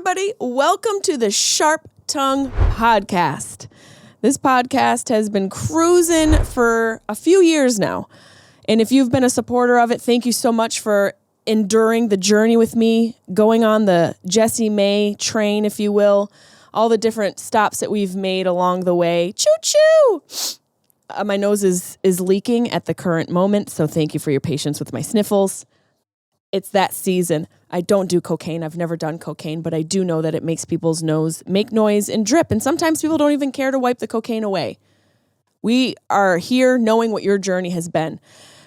everybody. Welcome to the Sharp Tongue Podcast. This podcast has been cruising for a few years now. And if you've been a supporter of it, thank you so much for enduring the journey with me, going on the Jessimae train, if you will, all the different stops that we've made along the way. Choo-choo! My nose is leaking at the current moment, so thank you for your patience with my sniffles. It's that season. I don't do cocaine. I've never done cocaine, but I do know that it makes people's nose make noise and drip. And sometimes people don't even care to wipe the cocaine away. We are here knowing what your journey has been.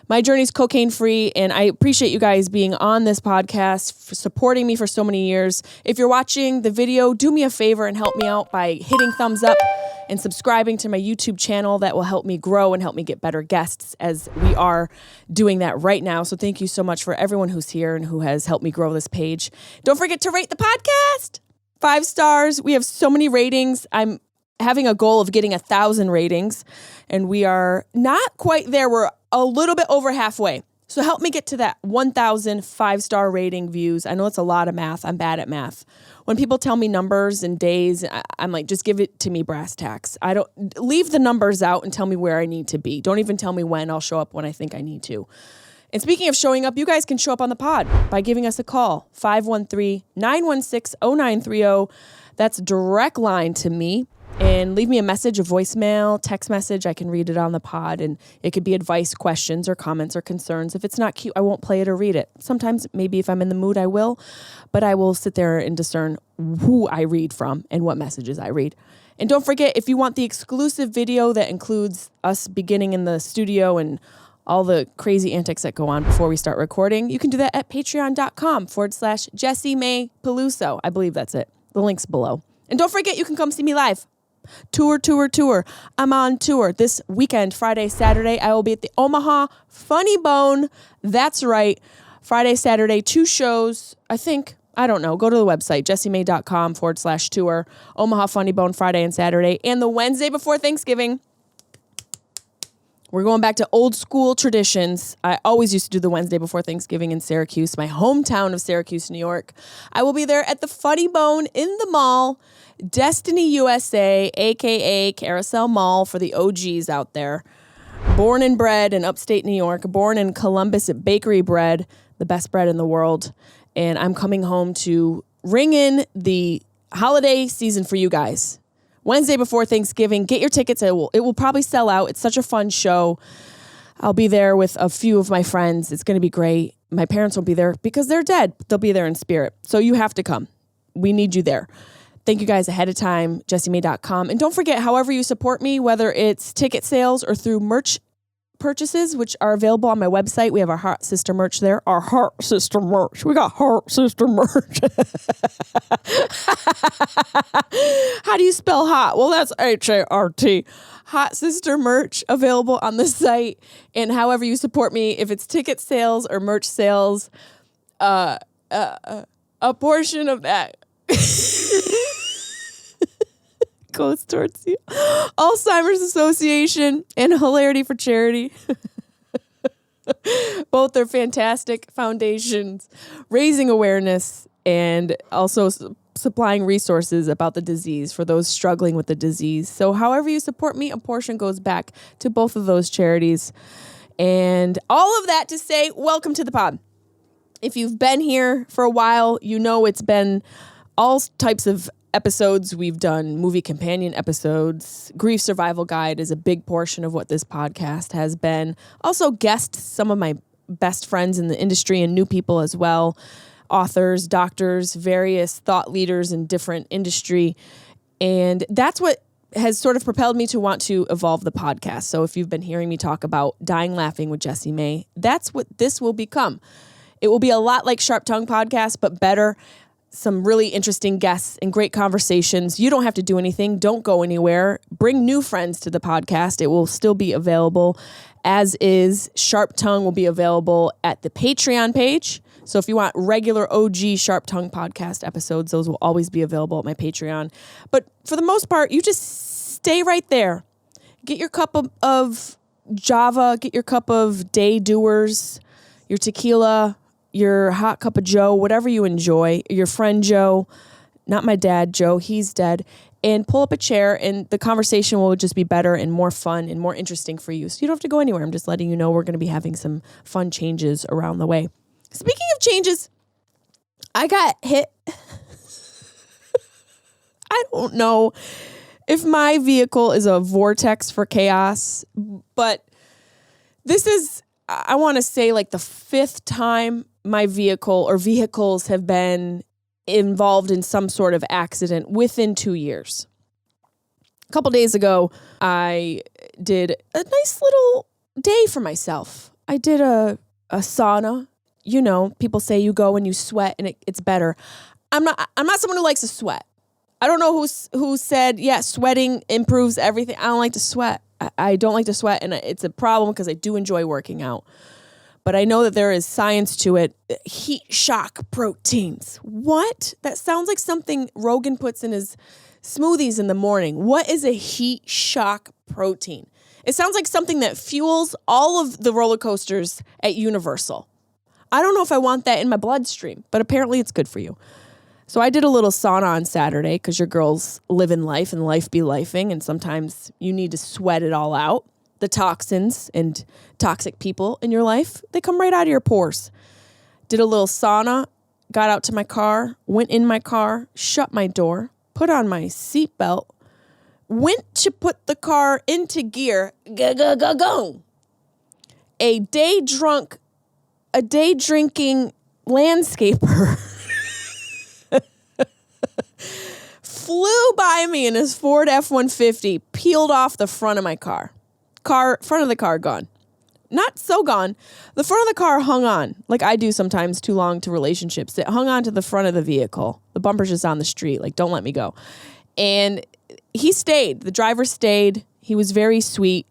My journey is cocaine-free, and I appreciate you guys being on this podcast, for supporting me for so many years. If you're watching the video, do me a favor and help me out by hitting thumbs up and subscribing to my YouTube channel. That will help me grow and help me get better guests, as we are doing that right now. So thank you so much for everyone who's here and who has helped me grow this page. Don't forget to rate the podcast. 5 stars. We have so many ratings. I'm having a goal of getting 1,000 ratings, and we are not quite there. We're a little bit over halfway. So help me get to that 1,000 5-star rating views. I know it's a lot of math. I'm bad at math. When people tell me numbers and days, I'm like, just give it to me brass tacks. I don't leave the numbers out and tell me where I need to be. Don't even tell me when. I'll show up when I think I need to. And speaking of showing up, you guys can show up on the pod by giving us a call, 513-916-0930. That's direct line to me. And leave me a message, a voicemail, text message. I can read it on the pod, and it could be advice, questions, or comments or concerns. If it's not cute, I won't play it or read it. Sometimes, maybe if I'm in the mood, I will, but I will sit there and discern who I read from and what messages I read. And don't forget, if you want the exclusive video that includes us beginning in the studio and all the crazy antics that go on before we start recording, you can do that at patreon.com/Jessimae Peluso. I believe that's it. The link's below. And don't forget, you can come see me live. Tour. I'm on tour this weekend, Friday, Saturday. I will be at the Omaha Funny Bone. That's right. Friday, Saturday, 2 shows. I don't know. Go to the website, jessimae.com/tour. Omaha Funny Bone, Friday and Saturday. And the Wednesday before Thanksgiving, we're going back to old school traditions. I always used to do the Wednesday before Thanksgiving in Syracuse, my hometown of Syracuse, New York. I will be there at the Funny Bone in the mall, Destiny USA, a.k.a. Carousel Mall for the OGs out there. Born and bred in upstate New York, born in Columbus at Bakery Bread, the best bread in the world. And I'm coming home to ring in the holiday season for you guys. Wednesday before Thanksgiving, get your tickets. It will probably sell out. It's such a fun show. I'll be there with a few of my friends. It's going to be great. My parents won't be there because they're dead. They'll be there in spirit. So you have to come. We need you there. Thank you guys ahead of time, jessimae.com. And don't forget, however you support me, whether it's ticket sales or through merch purchases, which are available on my website. We have our Heart Sister merch there. Our Heart Sister merch. We got Heart Sister merch. How do you spell hot? Well, that's H-A-R-T. Hot Sister merch available on the site. And however you support me, if it's ticket sales or merch sales, a portion of that goes towards you. Alzheimer's Association and Hilarity for Charity. Both are fantastic foundations, raising awareness and also supplying resources about the disease for those struggling with the disease. So however you support me, a portion goes back to both of those charities. And all of that to say, welcome to the pod. If you've been here for a while, you know it's been all types of episodes. We've done movie companion episodes. Grief Survival Guide is a big portion of what this podcast has been. Also guests, some of my best friends in the industry and new people as well. Authors, doctors, various thought leaders in different industry. And that's what has sort of propelled me to want to evolve the podcast. So if you've been hearing me talk about Dying Laughing with Jessimae, that's what this will become. It will be a lot like Sharp Tongue Podcast, but better. Some really interesting guests and great conversations. You don't have to do anything. Don't go anywhere. Bring new friends to the podcast. It will still be available as is. Sharp Tongue will be available at the Patreon page. So if you want regular OG Sharp Tongue podcast episodes, those will always be available at my Patreon. But for the most part, you just stay right there. Get your cup of Java. Get your cup of Day Doers, your tequila, your hot cup of Joe, whatever you enjoy, your friend Joe. not my dad, Joe, he's dead, and pull up a chair, and the conversation will just be better and more fun and more interesting for you. So you don't have to go anywhere. I'm just letting you know we're going to be having some fun changes around the way. Speaking of changes, I got hit. I don't know if my vehicle is a vortex for chaos, but this is, I want to say, like the 5th time my vehicle or vehicles have been involved in some sort of accident within 2 years. A couple days ago, I did a nice little day for myself. I did a sauna. You know, people say you go and you sweat and it's better. I'm not someone who likes to sweat. I don't know who said, yeah, sweating improves everything. I don't like to sweat. I don't like to sweat, and it's a problem because I do enjoy working out. But I know that there is science to it. Heat shock proteins. What? That sounds like something Rogan puts in his smoothies in the morning. What is a heat shock protein? It sounds like something that fuels all of the roller coasters at Universal. I don't know if I want that in my bloodstream, but apparently it's good for you. So I did a little sauna on Saturday because your girls live in life and life be lifing, and sometimes you need to sweat it all out. The toxins and toxic people in your life, they come right out of your pores. Did a little sauna, got out to my car, went in my car, shut my door, put on my seatbelt, went to put the car into gear, go. A day drinking landscaper flew by me in his Ford F-150, peeled off the front of my car. Front of the car gone. Not so gone. The front of the car hung on, like I do sometimes too long to relationships. It hung on to the front of the vehicle. The bumper's just on the street, like, don't let me go. And he stayed. The driver stayed. He was very sweet.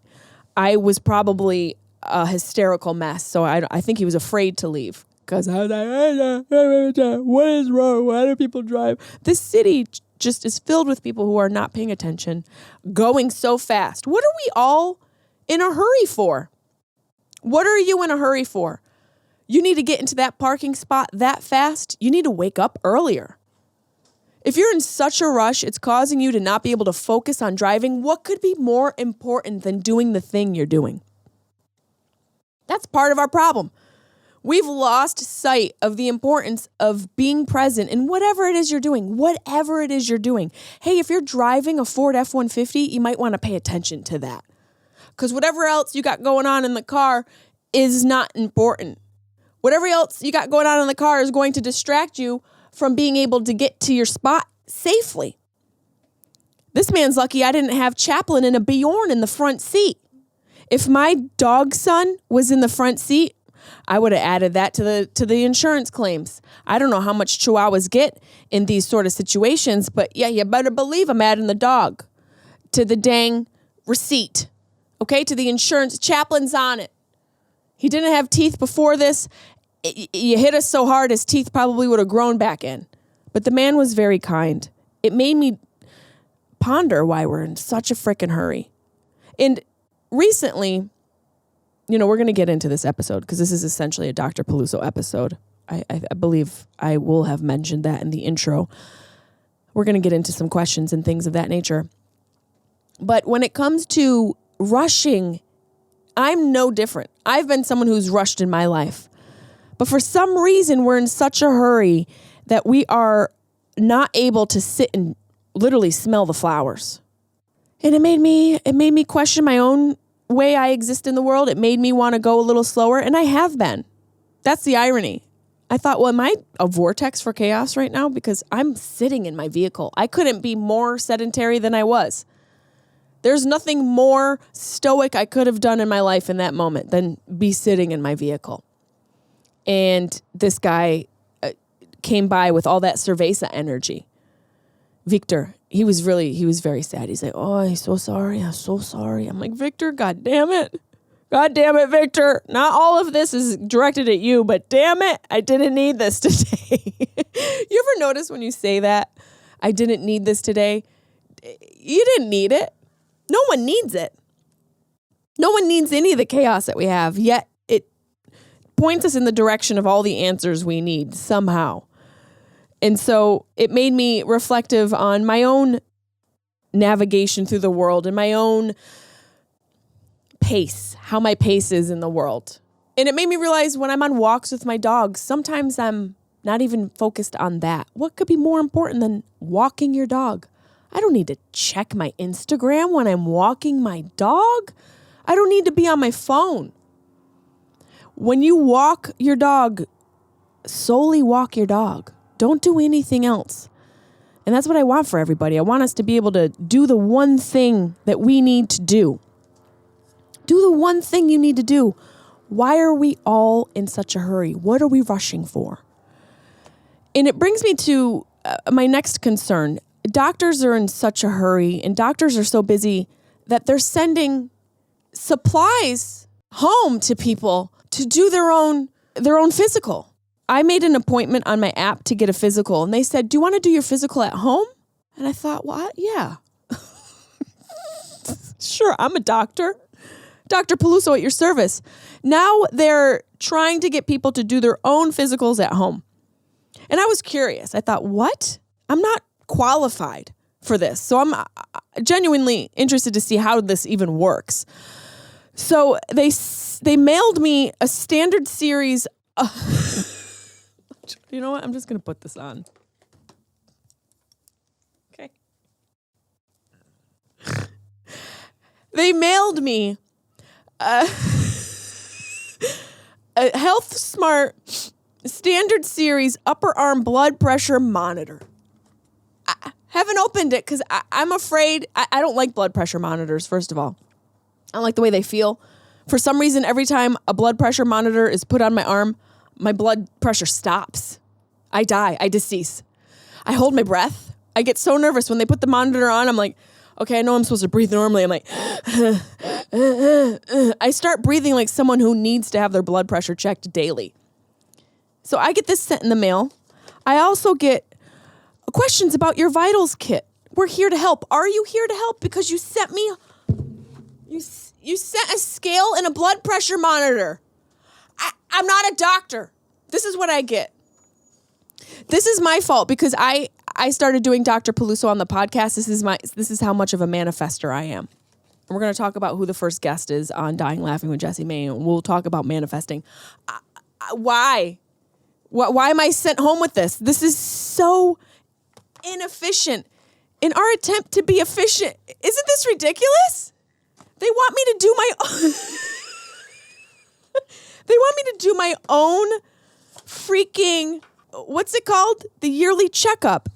I was probably a hysterical mess, so I think he was afraid to leave. Because I was like, what is wrong? Why do people drive? This city just is filled with people who are not paying attention, going so fast. What are we all in a hurry for? What are you in a hurry for? You need to get into that parking spot that fast. You need to wake up earlier. If you're in such a rush, it's causing you to not be able to focus on driving. What could be more important than doing the thing you're doing? That's part of our problem. We've lost sight of the importance of being present in whatever it is you're doing. Whatever it is you're doing. Hey, if you're driving a Ford F-150, you might want to pay attention to that. Because whatever else you got going on in the car is not important. Whatever else you got going on in the car is going to distract you from being able to get to your spot safely. This man's lucky I didn't have Chaplin and a Bjorn in the front seat. If my dog son was in the front seat, I would have added that to the insurance claims. I don't know how much Chihuahuas get in these sort of situations, but yeah, you better believe I'm adding the dog to the dang receipt. Okay, to the insurance. Chaplin's on it. He didn't have teeth before this. You hit us so hard, his teeth probably would have grown back in. But the man was very kind. It made me ponder why we're in such a freaking hurry. And recently, you know, we're going to get into this episode because this is essentially a Dr. Peluso episode. I believe I will have mentioned that in the intro. We're going to get into some questions and things of that nature. But when it comes to rushing, I'm no different. I've been someone who's rushed in my life. But for some reason, we're in such a hurry that we are not able to sit and literally smell the flowers. And it made me question my own way I exist in the world. It made me want to go a little slower, and I have been. That's the irony. I thought, well, am I a vortex for chaos right now? Because I'm sitting in my vehicle. I couldn't be more sedentary than I was. There's nothing more stoic I could have done in my life in that moment than be sitting in my vehicle. And this guy came by with all that cerveza energy. Victor, he was very sad. He's like, oh, I'm so sorry. I'm like, Victor, God damn it, Victor. Not all of this is directed at you, but damn it, I didn't need this today. You ever notice when you say that, I didn't need this today? You didn't need it. No one needs it. No one needs any of the chaos that we have, yet it points us in the direction of all the answers we need somehow. And so it made me reflective on my own navigation through the world and my own pace, how my pace is in the world. And it made me realize when I'm on walks with my dogs, sometimes I'm not even focused on that. What could be more important than walking your dog? I don't need to check my Instagram when I'm walking my dog. I don't need to be on my phone. When you walk your dog, solely walk your dog. Don't do anything else. And that's what I want for everybody. I want us to be able to do the one thing that we need to do. Do the one thing you need to do. Why are we all in such a hurry? What are we rushing for? And it brings me to my next concern. Doctors are in such a hurry, and doctors are so busy that they're sending supplies home to people to do their own physical. I made an appointment on my app to get a physical, and they said, "Do you want to do your physical at home?" And I thought, "What? Yeah." Sure, I'm a doctor. Dr. Peluso at your service. Now they're trying to get people to do their own physicals at home. And I was curious. I thought, what? I'm not qualified for this. So I'm genuinely interested to see how this even works. So they mailed me a standard series. You know what? I'm just going to put this on. Okay. They mailed me a Health Smart standard series upper arm blood pressure monitor. I haven't opened it because I'm afraid. I don't like blood pressure monitors, first of all. I don't like the way they feel. For some reason, every time a blood pressure monitor is put on my arm, my blood pressure stops. I die. I decease. I hold my breath. I get so nervous when they put the monitor on. I'm like, okay, I know I'm supposed to breathe normally. I'm like, I start breathing like someone who needs to have their blood pressure checked daily. So I get this sent in the mail. I also get questions about your vitals kit. We're here to help. Are you here to help? Because you sent me, you sent a scale and a blood pressure monitor. I'm not a doctor. This is what I get. This is my fault because I started doing Dr. Peluso on the podcast. This is how much of a manifester I am. And we're going to talk about who the first guest is on Dying Laughing with Jessimae, and we'll talk about manifesting. Why? Why am I sent home with this? This is so inefficient. In our attempt to be efficient, isn't this ridiculous? They want me to do my own. They want me to do my own freaking, what's it called? The yearly checkup.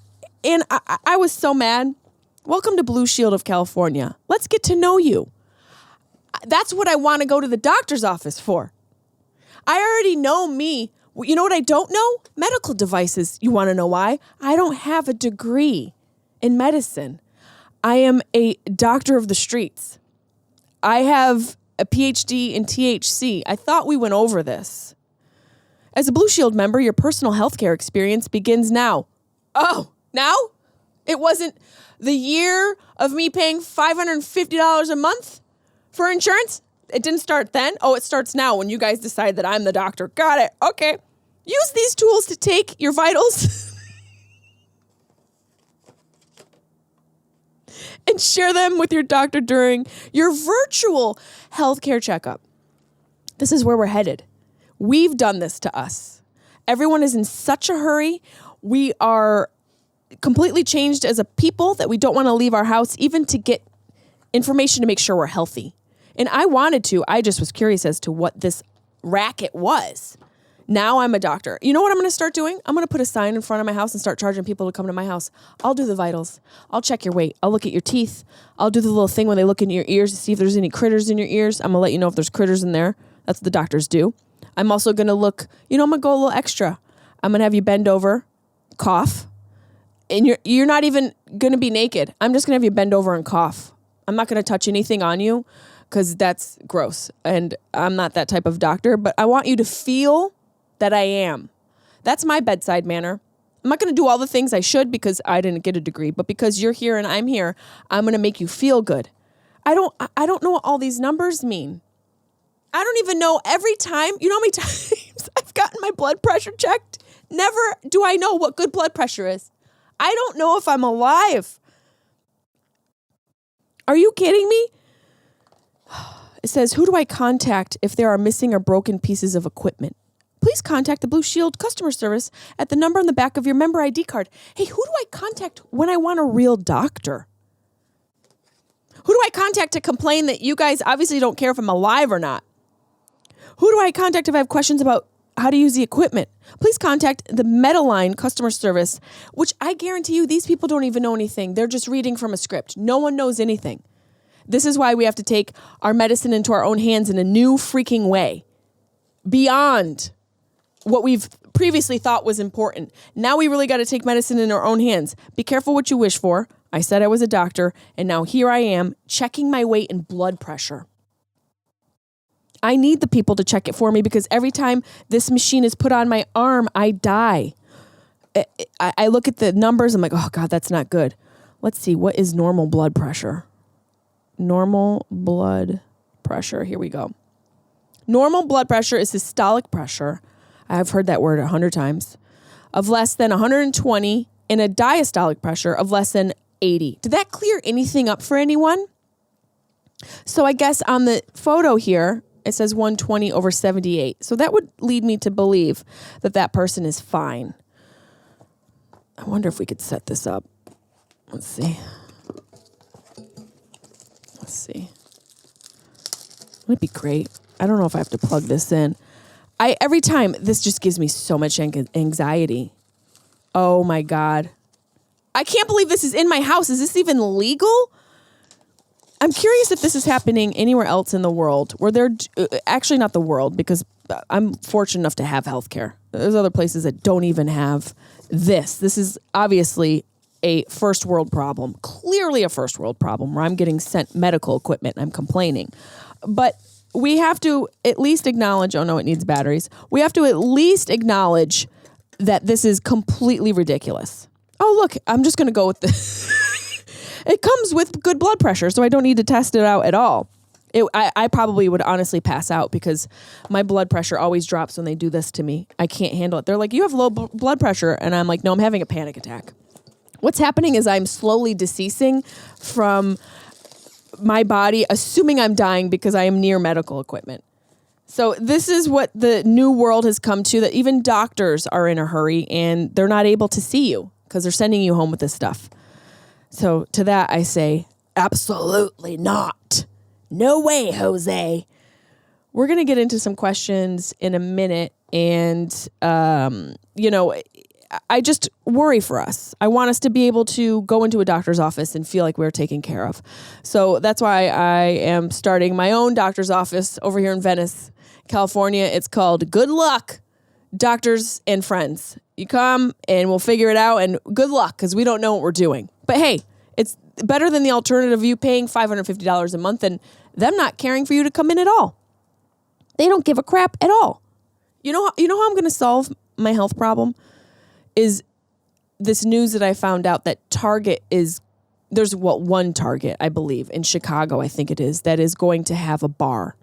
And I was so mad. Welcome to Blue Shield of California. Let's get to know you. That's what I want to go to the doctor's office for. I already know me. You know what I don't know? Medical devices. You want to know why? I don't have a degree in medicine. I am a doctor of the streets. I have a PhD in THC. I thought we went over this. As a Blue Shield member, your personal healthcare experience begins now. Oh, now? It wasn't the year of me paying $550 a month for insurance? It didn't start then? Oh, it starts now when you guys decide that I'm the doctor. Got it. Okay. Use these tools to take your vitals and share them with your doctor during your virtual healthcare checkup. This is where we're headed. We've done this to us. Everyone is in such a hurry. We are completely changed as a people that we don't want to leave our house even to get information to make sure we're healthy. And I wanted to. I just was curious as to what this racket was. Now I'm a doctor. You know what I'm going to start doing? I'm going to put a sign in front of my house and start charging people to come to my house. I'll do the vitals. I'll check your weight. I'll look at your teeth. I'll do the little thing when they look in your ears to see if there's any critters in your ears. I'm going to let you know if there's critters in there. That's what the doctors do. I'm also going to look, I'm going to go a little extra. I'm going to have you bend over, cough, and you're not even going to be naked. I'm just going to have you bend over and cough. I'm not going to touch anything on you because that's gross. And I'm not that type of doctor, but I want you to feel that I am. That's my bedside manner. I'm not going to do all the things I should because I didn't get a degree, but because you're here and I'm here, I'm going to make you feel good. I don't know what all these numbers mean. I don't even know every time. You know how many times I've gotten my blood pressure checked? Never do I know what good blood pressure is. I don't know if I'm alive. Are you kidding me? It says, who do I contact if there are missing or broken pieces of equipment? Please contact the Blue Shield customer service at the number on the back of your member ID card. Hey, who do I contact when I want a real doctor? Who do I contact to complain that you guys obviously don't care if I'm alive or not? Who do I contact if I have questions about how to use the equipment? Please contact the Medline customer service, which I guarantee you these people don't even know anything. They're just reading from a script. No one knows anything. This is why we have to take our medicine into our own hands in a new freaking way. Beyond what we've previously thought was important. Now we really got to take medicine in our own hands. Be careful what you wish for. I said I was a doctor, and now here I am checking my weight and blood pressure. I need the people to check it for me because every time this machine is put on my arm, I die. I look at the numbers, I'm like, oh God, that's not good. Let's see, what is normal blood pressure? Normal blood pressure, here we go. Normal blood pressure is systolic pressure. I've heard that word 100 times, of less than 120 and a diastolic pressure of less than 80. Did that clear anything up for anyone? So I guess on the photo here, it says 120/78. So that would lead me to believe that that person is fine. I wonder if we could set this up. Let's see. Would be great. I don't know if I have to plug this in. Every time, this just gives me so much anxiety. Oh my God. I can't believe this is in my house. Is this even legal? I'm curious if this is happening anywhere else in the world where they're actually not the world, because I'm fortunate enough to have healthcare. There's other places that don't even have this. This is obviously a first world problem, clearly a first world problem where I'm getting sent medical equipment and I'm complaining. But we have to at least acknowledge, oh no, it needs batteries. We have to at least acknowledge that this is completely ridiculous. Oh, look, I'm just going to go with this. It comes with good blood pressure, so I don't need to test it out at all. I probably would honestly pass out because my blood pressure always drops when they do this to me. I can't handle it. They're like, you have low blood pressure. And I'm like, no, I'm having a panic attack. What's happening is I'm slowly deceasing from my body, assuming I'm dying because I am near medical equipment. So this is what the new world has come to, that even doctors are in a hurry and they're not able to see you because they're sending you home with this stuff. So to that I say, absolutely not. No way, Jose. We're going to get into some questions in a minute. And, I just worry for us. I want us to be able to go into a doctor's office and feel like we're taken care of. So that's why I am starting my own doctor's office over here in Venice, California. It's called Good Luck Doctors and Friends. You come and we'll figure it out, and good luck because we don't know what we're doing. But hey, it's better than the alternative of you paying $550 a month and them not caring for you to come in at all. They don't give a crap at all. You know how I'm going to solve my health problem? Is this news that I found out that Target there's one Target, I believe, in Chicago, I think it is, that is going to have a bar.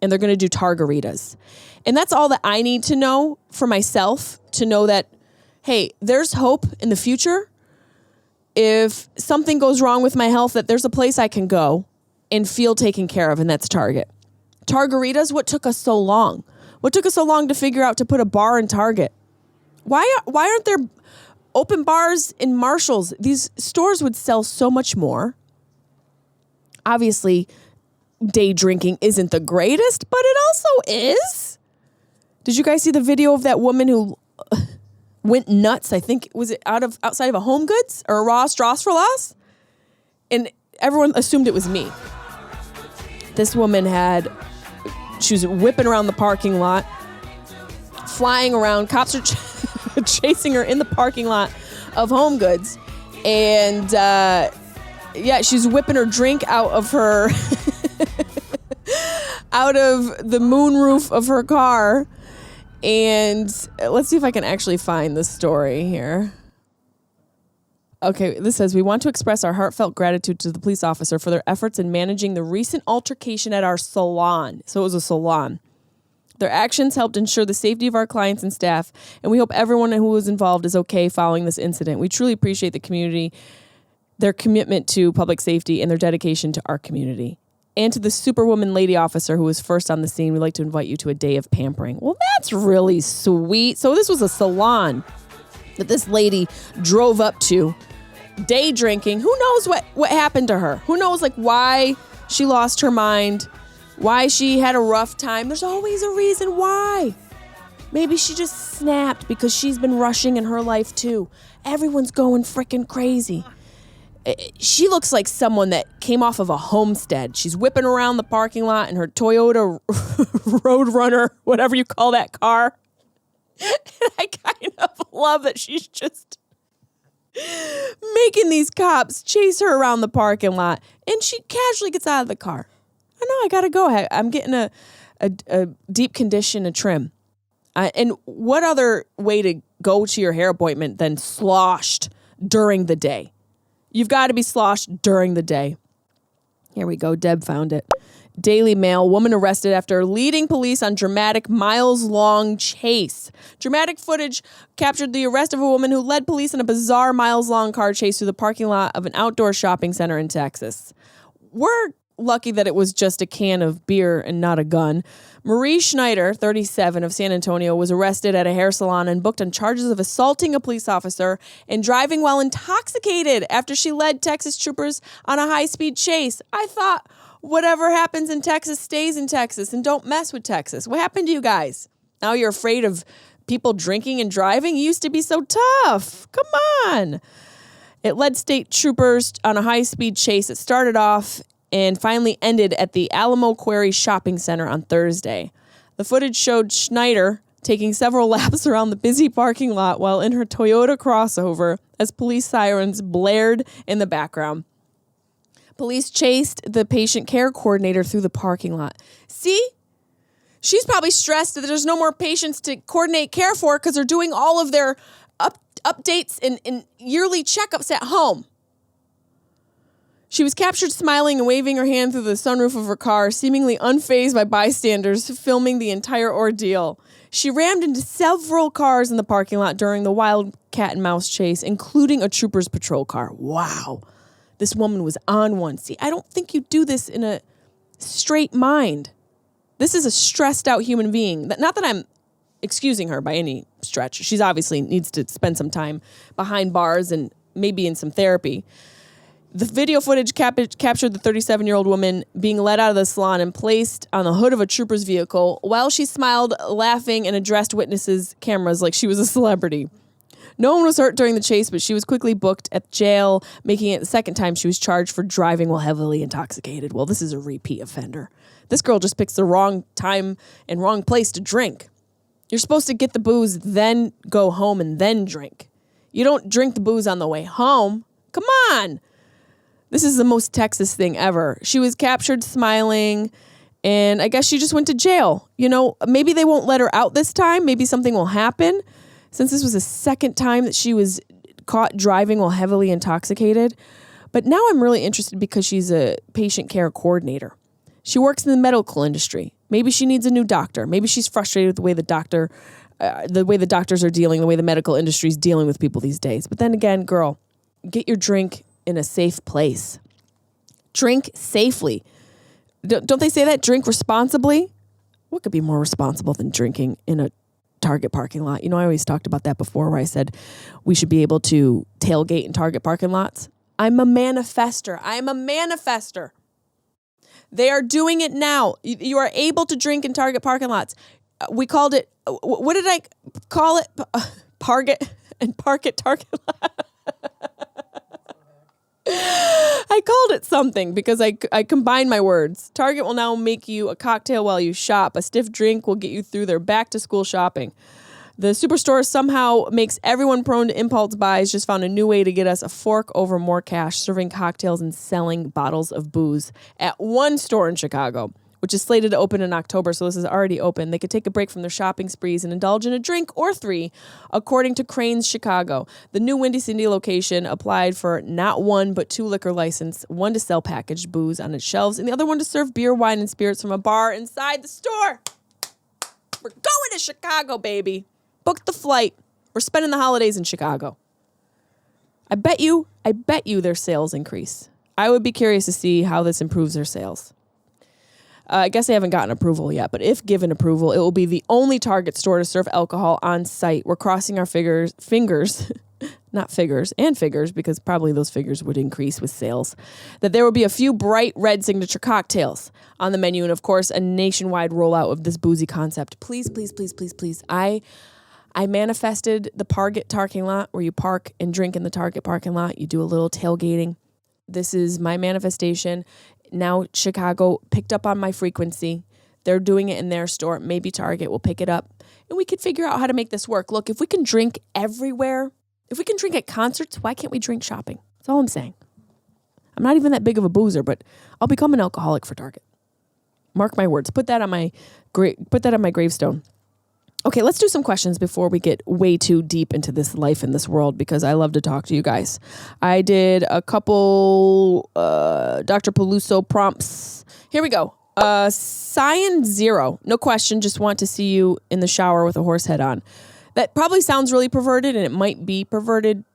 And they're going to do Margaritas. And that's all that I need to know for myself, to know that, hey, there's hope in the future. If something goes wrong with my health, that there's a place I can go and feel taken care of, and that's Target. Margaritas, what took us so long? What took us so long to figure out to put a bar in Target? Why aren't there open bars in Marshalls? These stores would sell so much more. Obviously, day drinking isn't the greatest, but it also is. Did you guys see the video of that woman who went nuts? I think, was it outside of a Home Goods or a Ross for Loss? And everyone assumed it was me. This woman she was whipping around the parking lot, flying around. Cops are chasing her in the parking lot of Home Goods. And she's whipping her drink out of her, out of the moonroof of her car. And let's see if I can actually find the story here. Okay, this says, we want to express our heartfelt gratitude to the police officer for their efforts in managing the recent altercation at our salon. So it was a salon. Their actions helped ensure the safety of our clients and staff, and we hope everyone who was involved is okay following this incident. We truly appreciate the community, their commitment to public safety, and their dedication to our community. And to the Superwoman lady officer who was first on the scene, we'd like to invite you to a day of pampering. Well, that's really sweet. So this was a salon that this lady drove up to, day drinking. Who knows what happened to her? Who knows why she lost her mind, why she had a rough time. There's always a reason why. Maybe she just snapped because she's been rushing in her life too. Everyone's going freaking crazy. She looks like someone that came off of a homestead. She's whipping around the parking lot in her Toyota Roadrunner, whatever you call that car. And I kind of love that she's just making these cops chase her around the parking lot. And she casually gets out of the car. I know, I got to go. I'm getting a deep condition, a trim. And what other way to go to your hair appointment than sloshed during the day? You've got to be sloshed during the day. Here we go. Deb found it. Daily Mail, woman arrested after leading police on dramatic miles-long chase. Dramatic footage captured the arrest of a woman who led police in a bizarre miles-long car chase through the parking lot of an outdoor shopping center in Texas. We're lucky that it was just a can of beer and not a gun. Marie Schneider, 37, of San Antonio, was arrested at a hair salon and booked on charges of assaulting a police officer and driving while intoxicated after she led Texas troopers on a high-speed chase. I thought whatever happens in Texas stays in Texas, and don't mess with Texas. What happened to you guys? Now you're afraid of people drinking and driving? You used to be so tough. Come on. It led state troopers on a high-speed chase. It started off and finally ended at the Alamo Quarry Shopping Center on Thursday. The footage showed Schneider taking several laps around the busy parking lot while in her Toyota crossover as police sirens blared in the background. Police chased the patient care coordinator through the parking lot. See? She's probably stressed that there's no more patients to coordinate care for because they're doing all of their updates and yearly checkups at home. She was captured smiling and waving her hand through the sunroof of her car, seemingly unfazed by bystanders filming the entire ordeal. She rammed into several cars in the parking lot during the wild cat and mouse chase, including a trooper's patrol car. Wow. This woman was on one. See, I don't think you do this in a straight mind. This is a stressed out human being. Not that I'm excusing her by any stretch. She's obviously needs to spend some time behind bars and maybe in some therapy. The video footage captured the 37-year-old woman being led out of the salon and placed on the hood of a trooper's vehicle while she smiled, laughing, and addressed witnesses' cameras like she was a celebrity. No one was hurt during the chase, but she was quickly booked at jail, making it the second time she was charged for driving while heavily intoxicated. Well, this is a repeat offender. This girl just picks the wrong time and wrong place to drink. You're supposed to get the booze, then go home and then drink. You don't drink the booze on the way home. Come on. This is the most Texas thing ever. She was captured smiling, and I guess she just went to jail. You know, maybe they won't let her out this time. Maybe something will happen. Since this was the second time that she was caught driving while heavily intoxicated. But now I'm really interested because she's a patient care coordinator. She works in the medical industry. Maybe she needs a new doctor. Maybe she's frustrated with the way the doctors are dealing, the way the medical industry is dealing with people these days. But then again, girl, get your drink in a safe place. Drink safely. Don't they say that? Drink responsibly? What could be more responsible than drinking in a Target parking lot? You know, I always talked about that before where I said we should be able to tailgate in Target parking lots. I'm a manifester. They are doing it now. You are able to drink in Target parking lots. We called it, what did I call it? Target and Park at Target lot. I called it something because I combined my words. Target will now make you a cocktail while you shop. A stiff drink will get you through their back-to-school shopping. The superstore somehow makes everyone prone to impulse buys, just found a new way to get us a fork over more cash, serving cocktails and selling bottles of booze at one store in Chicago, which is slated to open in October, so this is already open. They could take a break from their shopping sprees and indulge in a drink or three, according to Crane's Chicago. The new Windy City location applied for not one, but two liquor license, one to sell packaged booze on its shelves, and the other one to serve beer, wine, and spirits from a bar inside the store. We're going to Chicago, baby. Book the flight. We're spending the holidays in Chicago. I bet you their sales increase. I would be curious to see how this improves their sales. I guess they haven't gotten approval yet, but if given approval, it will be the only Target store to serve alcohol on site. We're crossing our fingers, not figures, and figures, because probably those figures would increase with sales, that there will be a few bright red signature cocktails on the menu, and of course, a nationwide rollout of this boozy concept. Please, please, please, please, please. I manifested the Target parking lot where you park and drink in the Target parking lot. You do a little tailgating. This is my manifestation. Now Chicago picked up on my frequency. They're doing it in their store. Maybe Target will pick it up. And we could figure out how to make this work. Look, if we can drink everywhere, if we can drink at concerts, why can't we drink shopping? That's all I'm saying. I'm not even that big of a boozer, but I'll become an alcoholic for Target. Mark my words. Put that on my gravestone. Okay, let's do some questions before we get way too deep into this life in this world, because I love to talk to you guys. I did a couple Dr. Peluso prompts. Here we go. Cyan 0. No question, just want to see you in the shower with a horse head on. That probably sounds really perverted, and it might be perverted,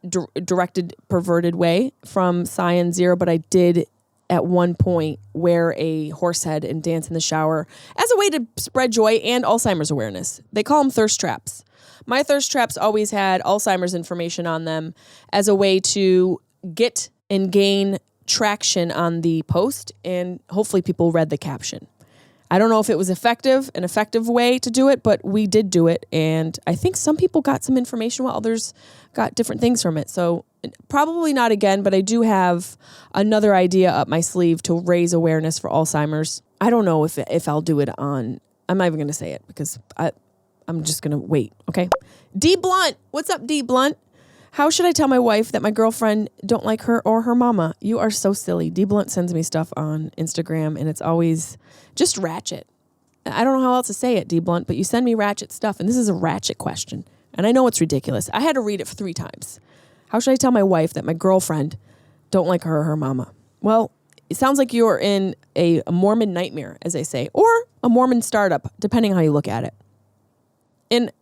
directed perverted way from Cyan 0, but I did at one point wear a horse head and dance in the shower as a way to spread joy and Alzheimer's awareness. They call them thirst traps. My thirst traps always had Alzheimer's information on them as a way to get and gain traction on the post, and hopefully people read the caption. I don't know if it was an effective way to do it, but we did do it, and I think some people got some information while others got different things from it. So probably not again, but I do have another idea up my sleeve to raise awareness for Alzheimer's. I don't know if I'll do it on, I'm not even going to say it because I'm just going to wait, okay? D Blunt, what's up, D Blunt? How should I tell my wife that my girlfriend don't like her or her mama? You are so silly. D Blunt sends me stuff on Instagram, and it's always just ratchet. I don't know how else to say it, D Blunt, but you send me ratchet stuff, and this is a ratchet question. And I know it's ridiculous. I had to read it 3 times. How should I tell my wife that my girlfriend don't like her or her mama? Well, it sounds like you're in a Mormon nightmare, as they say, or a Mormon startup, depending on how you look at it. And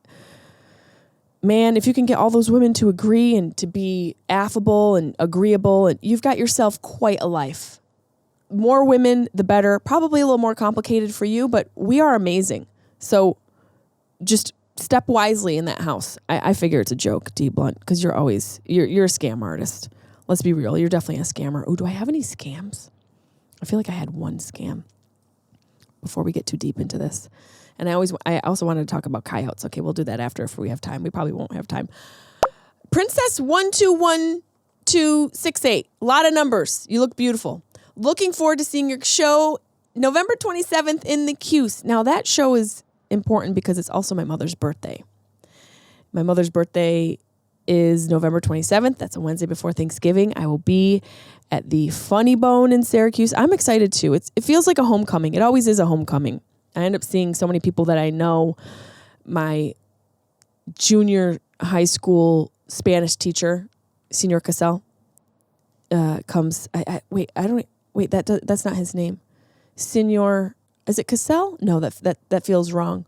man, if you can get all those women to agree and to be affable and agreeable, and you've got yourself quite a life. More women, the better. Probably a little more complicated for you, but we are amazing. So just step wisely in that house. I figure it's a joke, D Blunt, because you're a scam artist. Let's be real. You're definitely a scammer. Oh, do I have any scams? I feel like I had one scam before we get too deep into this. And I also wanted to talk about coyotes. Okay, we'll do that after if we have time. We probably won't have time. Princess 121268. A lot of numbers. You look beautiful. Looking forward to seeing your show November 27th in the Cuse. Now that show is important because it's also my mother's birthday. My mother's birthday is November 27th. That's a Wednesday before Thanksgiving. I will be at the Funny Bone in Syracuse. I'm excited too. It feels like a homecoming. It always is a homecoming. I end up seeing so many people that I know. My junior high school Spanish teacher, Senor Cassell, comes. That's not his name. Senor, is it Cassell? No, that feels wrong.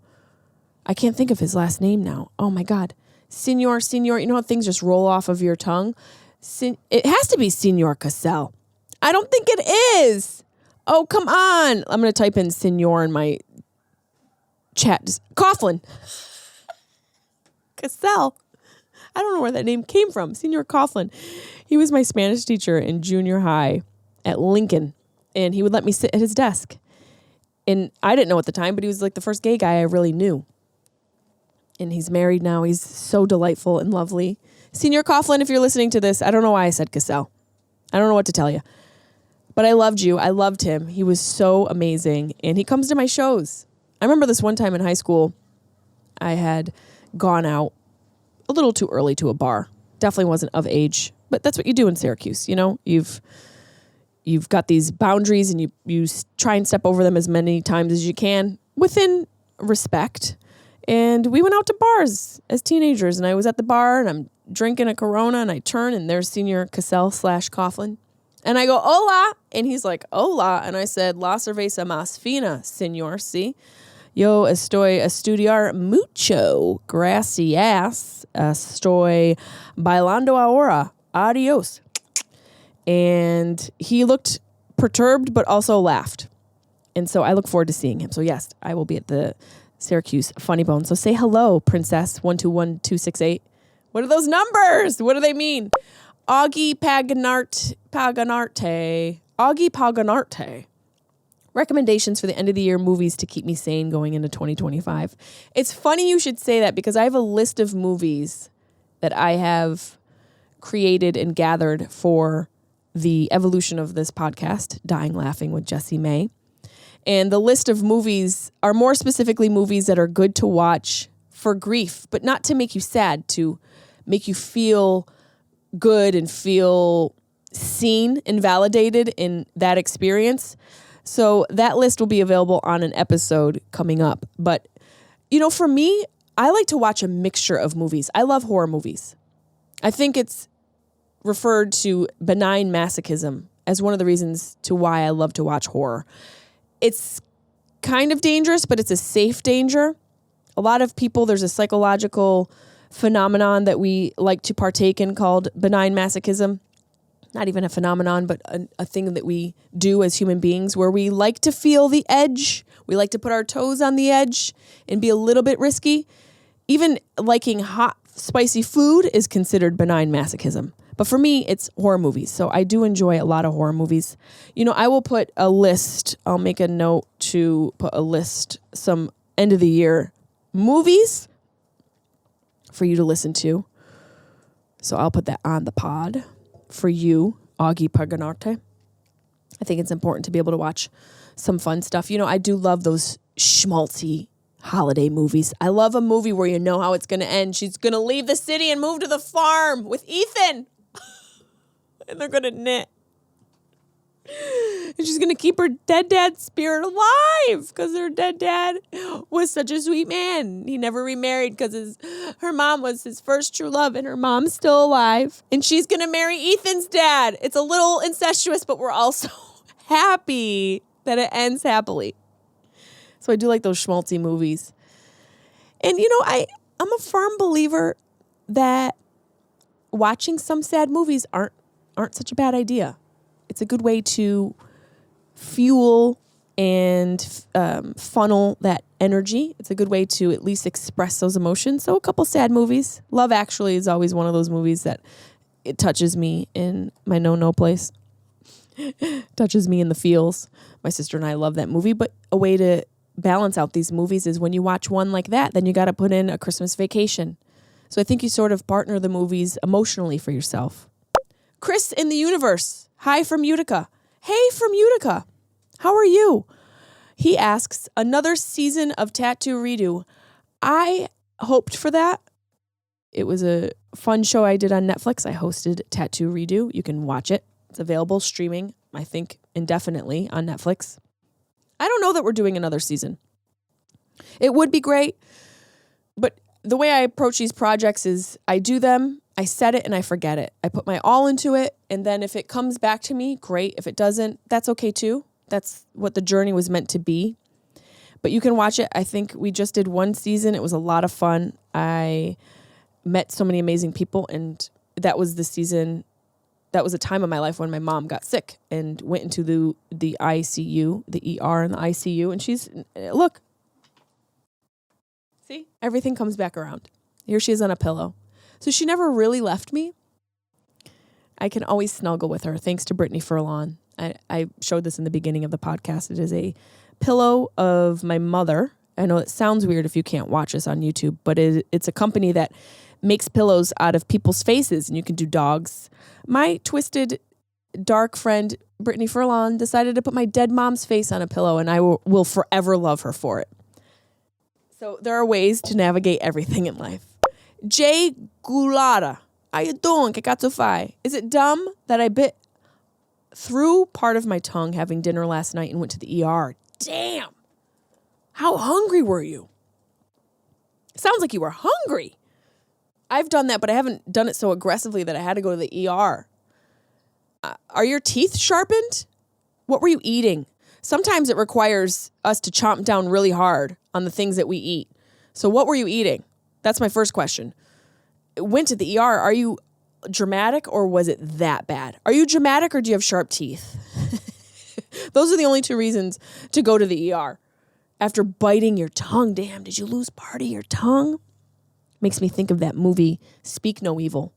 I can't think of his last name now. Oh my God. Senor, you know how things just roll off of your tongue? It has to be Senor Cassell. I don't think it is. Oh, come on. I'm going to type in Senor in my chat. Coughlin. Cassell. I don't know where that name came from. Senor Coughlin. He was my Spanish teacher in junior high at Lincoln, and he would let me sit at his desk. And I didn't know at the time, but he was like the first gay guy I really knew. And he's married now. He's so delightful and lovely. Senor Coughlin, if you're listening to this, I don't know why I said Cassell. I don't know what to tell you. But I loved you. I loved him. He was so amazing. And he comes to my shows. I remember this one time in high school, I had gone out a little too early to a bar. Definitely wasn't of age. But that's what you do in Syracuse. You know, you've got these boundaries, and you try and step over them as many times as you can within respect. And we went out to bars as teenagers, and I was at the bar, and I'm drinking a Corona, and I turn, and there's Senor Cassell / Coughlin. And I go, hola. And he's like, hola. And I said, la cerveza más fina, senor, sí. Yo estoy estudiar mucho. Gracias. Estoy bailando ahora. Adios. And he looked perturbed, but also laughed. And so I look forward to seeing him. So yes, I will be at the Syracuse Funny Bone. So say hello, Princess 121268. What are those numbers? What do they mean? Augie Paganarte. Augie Paganarte. Recommendations for the end of the year movies to keep me sane going into 2025. It's funny you should say that because I have a list of movies that I have created and gathered for the evolution of this podcast, Dying Laughing with Jessimae. And the list of movies are more specifically movies that are good to watch for grief, but not to make you sad, to make you feel good and feel seen and validated in that experience. So that list will be available on an episode coming up. But, for me, I like to watch a mixture of movies. I love horror movies. I think it's referred to benign masochism as one of the reasons to why I love to watch horror. It's kind of dangerous, but it's a safe danger. A lot of people, there's a psychological phenomenon that we like to partake in called benign masochism. Not even a phenomenon, but a thing that we do as human beings where we like to feel the edge. We like to put our toes on the edge and be a little bit risky. Even liking hot, spicy food is considered benign masochism. But for me, it's horror movies. So I do enjoy a lot of horror movies. I will put a list. I'll make a note to put a list, some end of the year movies for you to listen to. So I'll put that on the pod for you, Augie Paganarte. I think it's important to be able to watch some fun stuff. I do love those schmaltzy holiday movies. I love a movie where you know how it's going to end. She's going to leave the city and move to the farm with Ethan. And they're going to knit. And she's going to keep her dead dad's spirit alive because her dead dad was such a sweet man. He never remarried because her mom was his first true love and her mom's still alive. And she's going to marry Ethan's dad. It's a little incestuous, but we're also happy that it ends happily. So I do like those schmaltzy movies. And, I'm a firm believer that watching some sad movies aren't such a bad idea. It's a good way to fuel and funnel that energy. It's a good way to at least express those emotions. So a couple sad movies. Love Actually is always one of those movies that it touches me in my no place. Touches me in the feels. My sister and I love that movie. But a way to balance out these movies is when you watch one like that, then you got to put in A Christmas Vacation. So I think you sort of partner the movies emotionally for yourself. Chris in the universe. Hi from Utica. Hey from Utica. How are you? He asks, another season of Tattoo Redo. I hoped for that. It was a fun show I did on Netflix. I hosted Tattoo Redo. You can watch it. It's available streaming, I think, indefinitely on Netflix. I don't know that we're doing another season. It would be great, but the way I approach these projects is I do them, I set it, and I forget it. I put my all into it, and then if it comes back to me, great. If it doesn't, that's okay too. That's what the journey was meant to be. But you can watch it. I think we just did one season. It was a lot of fun. I met so many amazing people, and that was the season. That was a time of my life when my mom got sick and went into the ICU, the ER and the ICU, and she's, look, see, everything comes back around. Here she is on a pillow. So she never really left me. I can always snuggle with her, thanks to Brittany Furlan. I showed this in the beginning of the podcast. It is a pillow of my mother. I know it sounds weird if you can't watch this on YouTube, but it's a company that makes pillows out of people's faces, and you can do dogs. My twisted, dark friend, Brittany Furlan, decided to put my dead mom's face on a pillow, and I will forever love her for it. So there are ways to navigate everything in life. Jay Gulada. How you doing? Que cazzo fai? Is it dumb that I bit through part of my tongue having dinner last night and went to the ER? Damn. How hungry were you? Sounds like you were hungry. I've done that, but I haven't done it so aggressively that I had to go to the ER. Are your teeth sharpened? What were you eating? Sometimes it requires us to chomp down really hard on the things that we eat. So what were you eating? That's my first question. Went to the ER. Are you dramatic or was it that bad? Are you dramatic or do you have sharp teeth? Those are the only two reasons to go to the ER. After biting your tongue, damn, did you lose part of your tongue? Makes me think of that movie, Speak No Evil.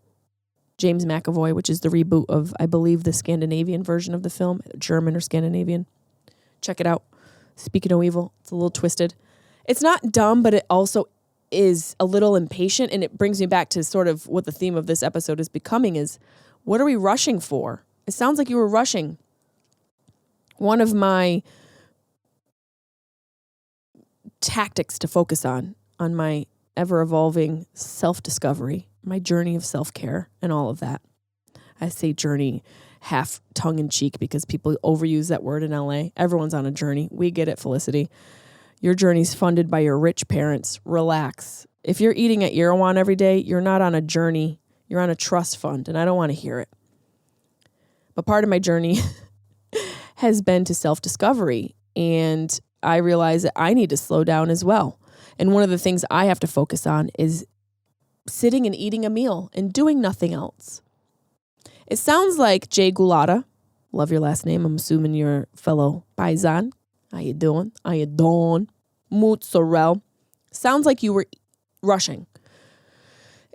James McAvoy, which is the reboot of, I believe, the Scandinavian version of the film, German or Scandinavian. Check it out. Speak No Evil. It's a little twisted. It's not dumb, but it also is a little impatient, and it brings me back to sort of what the theme of this episode is becoming is, what are we rushing for? It sounds like you were rushing. One of my tactics to focus on my ever-evolving self-discovery, my journey of self-care and all of that. I say journey half tongue-in-cheek because people overuse that word in LA. Everyone's on a journey. We get it, Felicity. Your journey's funded by your rich parents. Relax. If you're eating at Erewhon every day, you're not on a journey. You're on a trust fund, and I don't want to hear it. But part of my journey has been to self-discovery, and I realize that I need to slow down as well. And one of the things I have to focus on is sitting and eating a meal and doing nothing else. It sounds like Jay Gulata. Love your last name. I'm assuming you're a fellow paisan. How you doing? How you doing? Mozzarella. Sounds like you were rushing.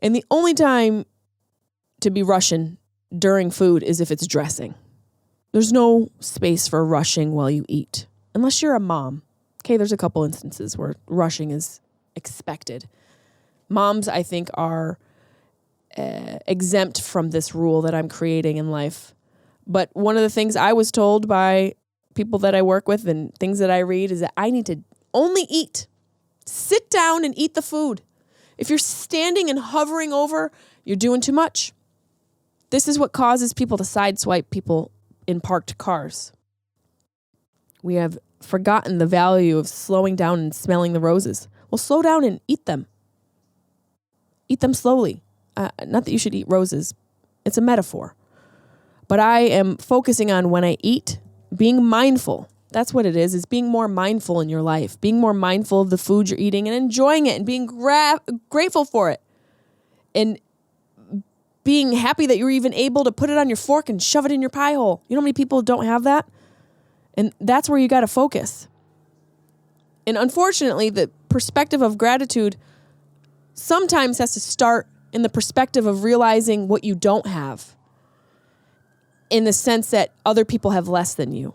And the only time to be rushing during food is if it's dressing. There's no space for rushing while you eat. Unless you're a mom. Okay, there's a couple instances where rushing is expected. Moms, I think, are exempt from this rule that I'm creating in life. But one of the things I was told by people that I work with and things that I read is that I need to only eat. Sit down and eat the food. If you're standing and hovering over, you're doing too much. This is what causes people to sideswipe people in parked cars. We have forgotten the value of slowing down and smelling the roses. Well, slow down and eat them. Eat them slowly. Not that you should eat roses. It's a metaphor. But I am focusing on when I eat, being mindful. That's what it is being more mindful in your life. Being more mindful of the food you're eating and enjoying it and being grateful for it. And being happy that you're even able to put it on your fork and shove it in your pie hole. You know how many people don't have that? And that's where you got to focus. And unfortunately, the perspective of gratitude sometimes has to start in the perspective of realizing what you don't have, in the sense that other people have less than you.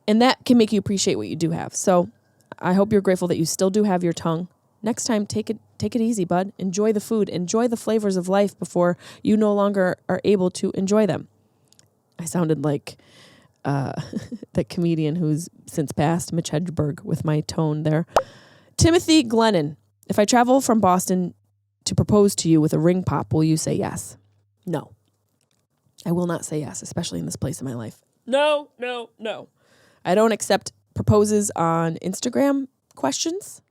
And that can make you appreciate what you do have. So I hope you're grateful that you still do have your tongue. Next time, take it easy, bud. Enjoy the food. Enjoy the flavors of life before you no longer are able to enjoy them. I sounded like that comedian who's since passed, Mitch Hedberg, with my tone there. Timothy Glennon, if I travel from Boston to propose to you with a ring pop, will you say yes? No. I will not say yes, especially in this place in my life. No. I don't accept proposes on Instagram questions.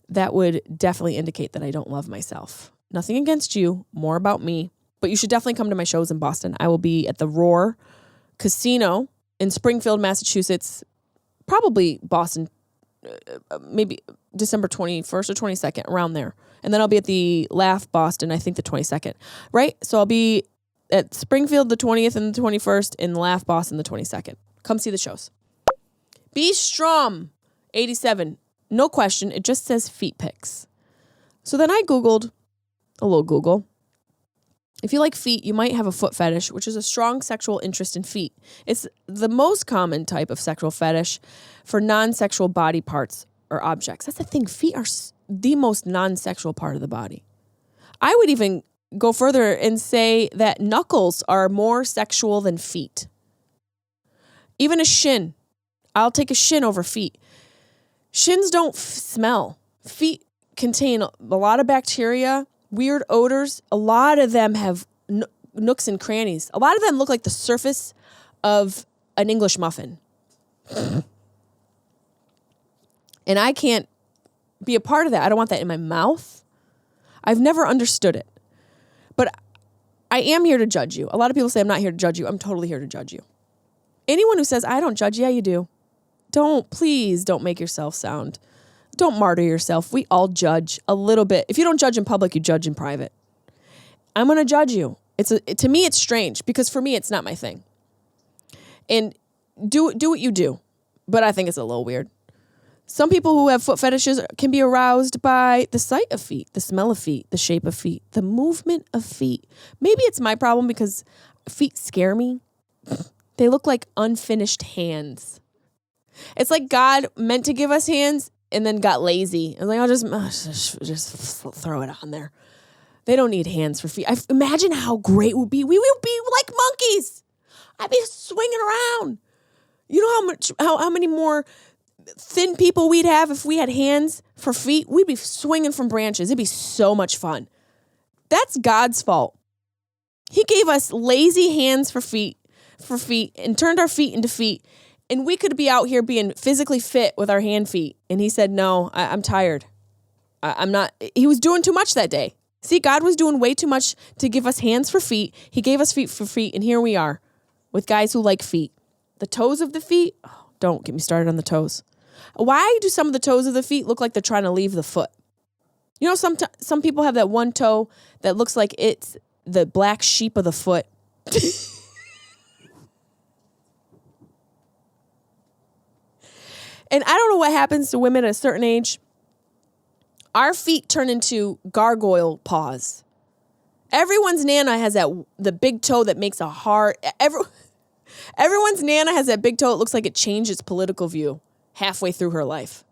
That would definitely indicate that I don't love myself. Nothing against you, more about me. But you should definitely come to my shows in Boston. I will be at the Roar Casino in Springfield, Massachusetts, probably Boston, maybe December 21st or 22nd, around there. And then I'll be at the Laugh Boston, I think the 22nd, right? So I'll be at Springfield the 20th and the 21st, and Laugh Boston the 22nd. Come see the shows. Be Strom, 87. No question, it just says feet pics. So then I Googled, a little Google. If you like feet, you might have a foot fetish, which is a strong sexual interest in feet. It's the most common type of sexual fetish for non-sexual body parts or objects. That's the thing. Feet are the most non-sexual part of the body. I would even go further and say that knuckles are more sexual than feet. Even a shin. I'll take a shin over feet. Shins don't smell. Feet contain a lot of bacteria, weird odors. A lot of them have nooks and crannies. A lot of them look like the surface of an English muffin. And I can't be a part of that. I don't want that in my mouth. I've never understood it. But I am here to judge you. A lot of people say I'm not here to judge you. I'm totally here to judge you. Anyone who says I don't judge, yeah, you do. Please don't make yourself sound don't martyr yourself. We all judge a little bit. If you don't judge in public, you judge in private. I'm going to judge you. To me, it's strange because for me, it's not my thing. And do what you do. But I think it's a little weird. Some people who have foot fetishes can be aroused by the sight of feet, the smell of feet, the shape of feet, the movement of feet. Maybe it's my problem because feet scare me. They look like unfinished hands. It's like God meant to give us hands and then got lazy. And like, I'll just throw it on there. They don't need hands for feet. Imagine how great it would be. We would be like monkeys. I'd be swinging around. You know how many more thin people we'd have if we had hands for feet? We'd be swinging from branches. It'd be so much fun. That's God's fault. He gave us lazy hands for feet and turned our feet into feet. And we could be out here being physically fit with our hand feet. And he said, no, I'm tired. I'm not. He was doing too much that day. See, God was doing way too much to give us hands for feet. He gave us feet for feet. And here we are with guys who like feet. The toes of the feet. Oh, don't get me started on the toes. Why do some of the toes of the feet look like they're trying to leave the foot? You know, some people have that one toe that looks like it's the black sheep of the foot. And I don't know what happens to women at a certain age. Our feet turn into gargoyle paws. Everyone's Nana has the big toe that makes a heart. Everyone's Nana has that big toe. It looks like it changed its political view halfway through her life.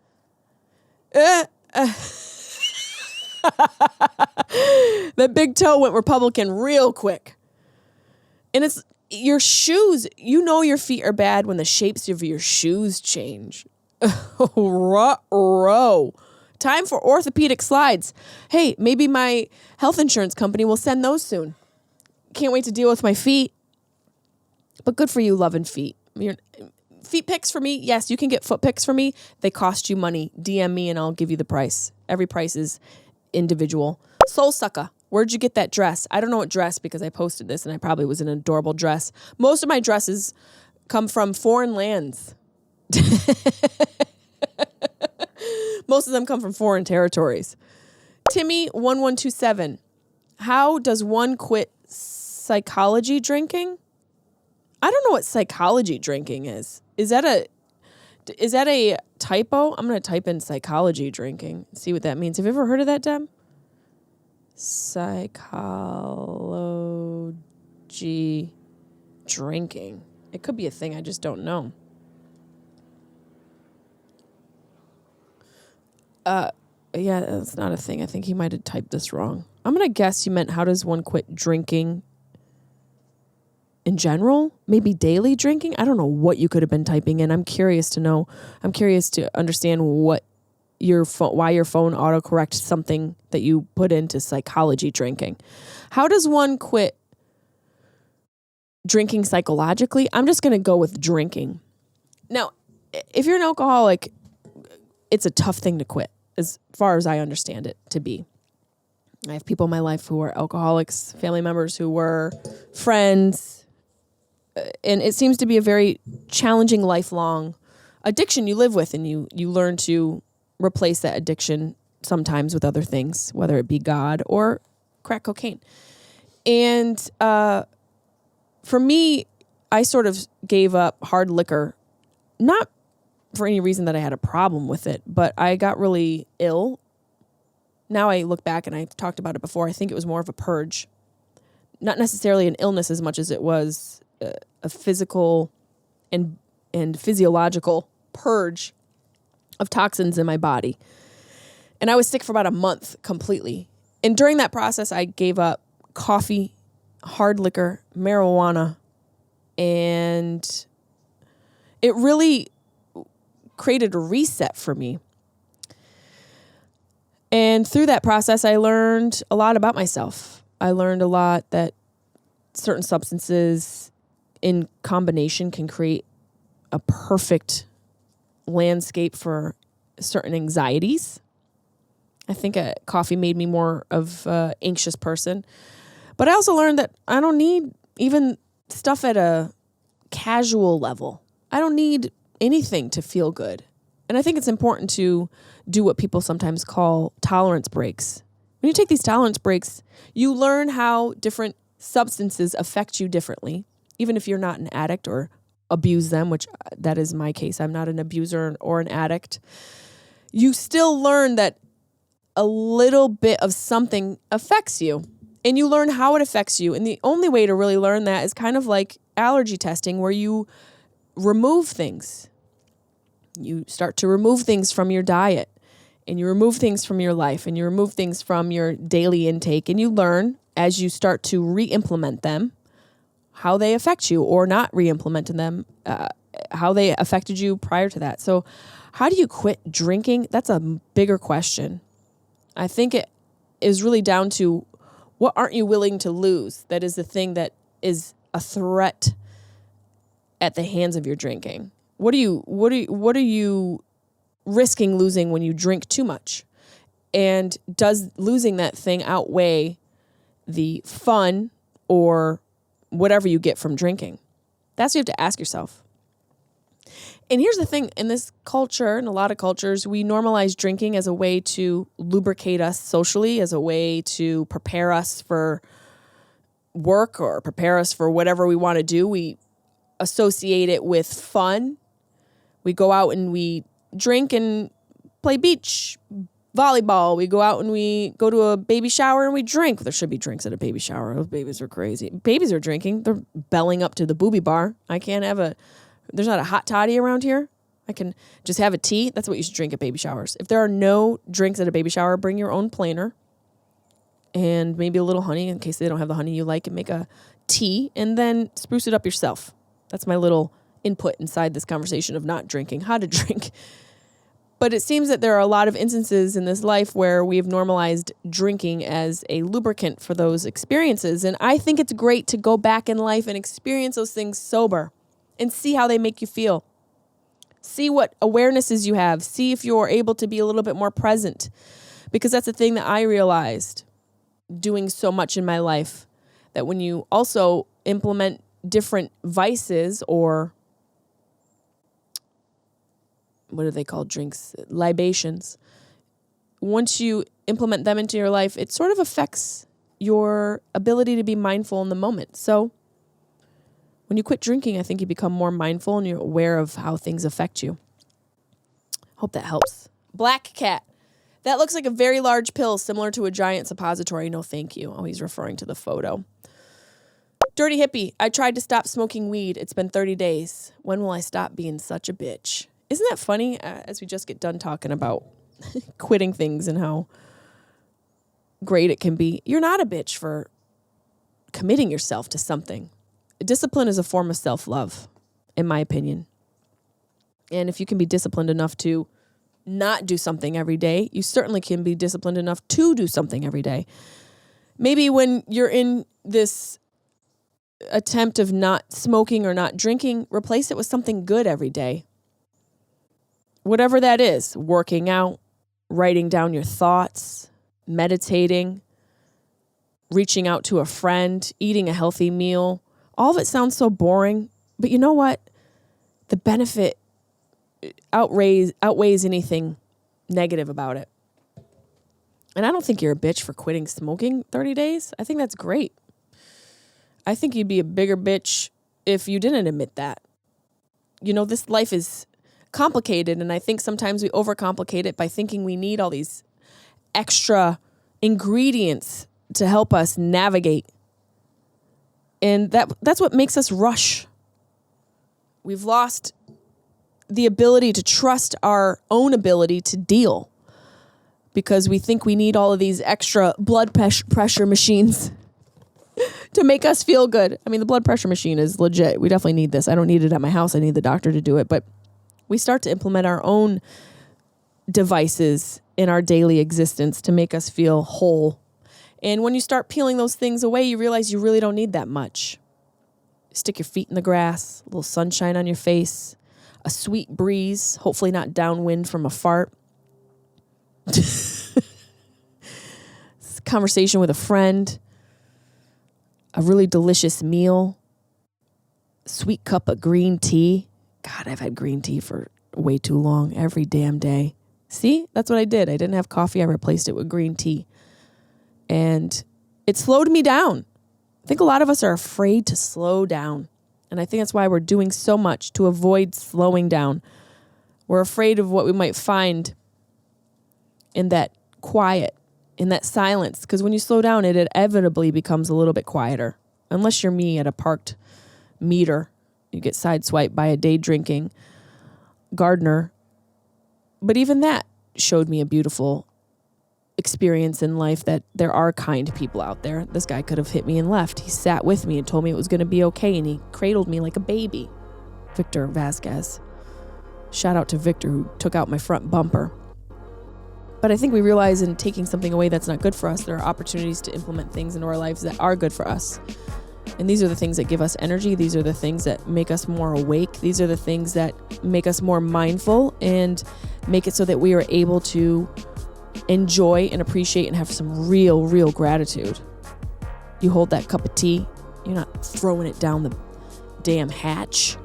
The big toe went Republican real quick. And it's your shoes. You know your feet are bad when the shapes of your shoes change. Ruh-roh. Time for orthopedic slides. Hey, maybe my health insurance company will send those soon. Can't wait to deal with my feet. But good for you loving feet. Feet pics for me. Yes, you can get foot pics for me. They cost you money. DM me and I'll give you the price. Every price is individual. Soul sucker. Where'd you get that dress? I don't know what dress because I posted this and I probably was an adorable dress. Most of my dresses come from foreign lands. Most of them come from foreign territories. Timmy1127. How does one quit psychology drinking? I don't know what psychology drinking is. Is that a typo? I'm going to type in psychology drinking. See what that means. Have you ever heard of that, Deb? Psychology drinking. It could be a thing. I just don't know. Yeah, that's not a thing. I think he might have typed this wrong. I'm going to guess you meant how does one quit drinking in general? Maybe daily drinking? I don't know what you could have been typing in. I'm curious to know. I'm curious to understand what why your phone autocorrects something that you put into psychology drinking. How does one quit drinking psychologically? I'm just going to go with drinking. Now, if you're an alcoholic, it's a tough thing to quit, as far as I understand it to be. I have people in my life who are alcoholics, family members who were friends, and it seems to be a very challenging, lifelong addiction you live with, and you learn to replace that addiction sometimes with other things, whether it be God or crack cocaine. And for me, I sort of gave up hard liquor, not for any reason that I had a problem with it, but I got really ill. Now I look back and I've talked about it before. I think it was more of a purge, not necessarily an illness as much as it was a physical and physiological purge of toxins in my body. And I was sick for about a month completely. And during that process, I gave up coffee, hard liquor, marijuana, and it really created a reset for me. And through that process, I learned a lot about myself. I learned a lot that certain substances in combination can create a perfect landscape for certain anxieties. I think coffee made me more of an anxious person. But I also learned that I don't need even stuff at a casual level. I don't need anything to feel good. And I think it's important to do what people sometimes call tolerance breaks. When you take these tolerance breaks, you learn how different substances affect you differently, even if you're not an addict or abuse them, which that is my case. I'm not an abuser or an addict. You still learn that a little bit of something affects you, and you learn how it affects you. And the only way to really learn that is kind of like allergy testing, where you remove things. You start to remove things from your diet, and you remove things from your life, and you remove things from your daily intake, and you learn as you start to re-implement them how they affect you, or not re-implementing them, how they affected you prior to that. So how do you quit drinking? That's a bigger question. I think it is really down to, what aren't you willing to lose? That is the thing that is a threat at the hands of your drinking. What are you risking losing when you drink too much? And does losing that thing outweigh the fun or whatever you get from drinking? That's what you have to ask yourself. And here's the thing, in this culture, in a lot of cultures, we normalize drinking as a way to lubricate us socially, as a way to prepare us for work or prepare us for whatever we want to do. We associate it with fun. We go out and we drink and play beach volleyball. We go out and we go to a baby shower and we drink. There should be drinks at a baby shower. Those babies are crazy. Babies are drinking. They're belling up to the booby bar. There's not a hot toddy around here. I can just have a tea. That's what you should drink at baby showers. If there are no drinks at a baby shower, bring your own planner and maybe a little honey in case they don't have the honey you like, and make a tea and then spruce it up yourself. That's my little input inside this conversation of not drinking, how to drink. But it seems that there are a lot of instances in this life where we've normalized drinking as a lubricant for those experiences. And I think it's great to go back in life and experience those things sober and see how they make you feel. See what awarenesses you have. See if you're able to be a little bit more present. Because that's the thing that I realized doing so much in my life, that when you also implement different vices, or what do they call drinks? Libations. Once you implement them into your life, it sort of affects your ability to be mindful in the moment. So when you quit drinking, I think you become more mindful and you're aware of how things affect you. Hope that helps. Black cat. That looks like a very large pill similar to a giant suppository. No, thank you. Oh, he's referring to the photo. Dirty hippie. I tried to stop smoking weed. It's been 30 days. When will I stop being such a bitch? Isn't that funny? As we just get done talking about quitting things and how great it can be. You're not a bitch for committing yourself to something. Discipline is a form of self-love, in my opinion. And if you can be disciplined enough to not do something every day, you certainly can be disciplined enough to do something every day. Maybe when you're in this attempt of not smoking or not drinking, replace it with something good every day. Whatever that is, working out, writing down your thoughts, meditating, reaching out to a friend, eating a healthy meal. All of it sounds so boring, but you know what? The benefit outweighs anything negative about it. And I don't think you're a bitch for quitting smoking 30 days. I think that's great. I think you'd be a bigger bitch if you didn't admit that. You know, this life is complicated, and I think sometimes we overcomplicate it by thinking we need all these extra ingredients to help us navigate. And that's what makes us rush. We've lost the ability to trust our own ability to deal because we think we need all of these extra blood pressure machines to make us feel good. I mean, the blood pressure machine is legit. We definitely need this. I don't need it at my house. I need the doctor to do it. But we start to implement our own devices in our daily existence to make us feel whole. And when you start peeling those things away, you realize you really don't need that much. Stick your feet in the grass, a little sunshine on your face, a sweet breeze, hopefully not downwind from a fart. Conversation with a friend, a really delicious meal, sweet cup of green tea. God, I've had green tea for way too long every damn day. See, that's what I did. I didn't have coffee. I replaced it with green tea. And it slowed me down. I think a lot of us are afraid to slow down. And I think that's why we're doing so much to avoid slowing down. We're afraid of what we might find in that quiet, in that silence. Because when you slow down, it inevitably becomes a little bit quieter. Unless you're me at a parked meter. You get sideswiped by a day drinking gardener. But even that showed me a beautiful experience in life, that there are kind people out there. This guy could have hit me and left. He sat with me and told me it was going to be okay, and he cradled me like a baby. Victor Vasquez. Shout out to Victor, who took out my front bumper. But I think we realize in taking something away that's not good for us, there are opportunities to implement things into our lives that are good for us. And these are the things that give us energy. These are the things that make us more awake. These are the things that make us more mindful and make it so that we are able to enjoy and appreciate and have some real gratitude. You hold that cup of tea, you're not throwing it down the damn hatch.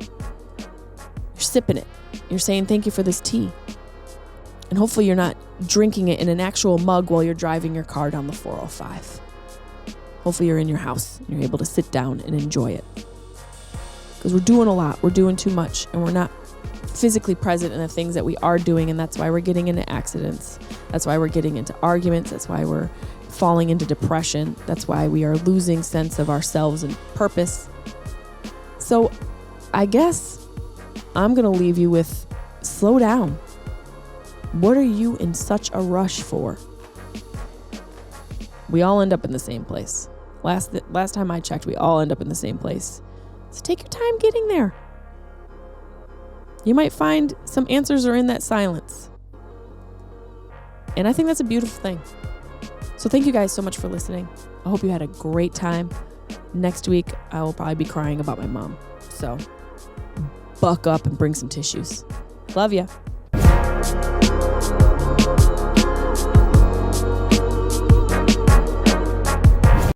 You're sipping it. You're saying thank you for this tea. And hopefully you're not drinking it in an actual mug while you're driving your car down the 405. Hopefully you're in your house and you're able to sit down and enjoy it. Because we're doing a lot, we're doing too much, and we're not physically present in the things that we are doing, and that's why we're getting into accidents. That's why we're getting into arguments. That's why we're falling into depression. That's why we are losing sense of ourselves and purpose. So I guess I'm going to leave you with slow down. What are you in such a rush for? We all end up in the same place. Last time I checked, we all end up in the same place. So take your time getting there. You might find some answers are in that silence. And I think that's a beautiful thing. So thank you guys so much for listening. I hope you had a great time. Next week, I will probably be crying about my mom. So buck up and bring some tissues. Love ya.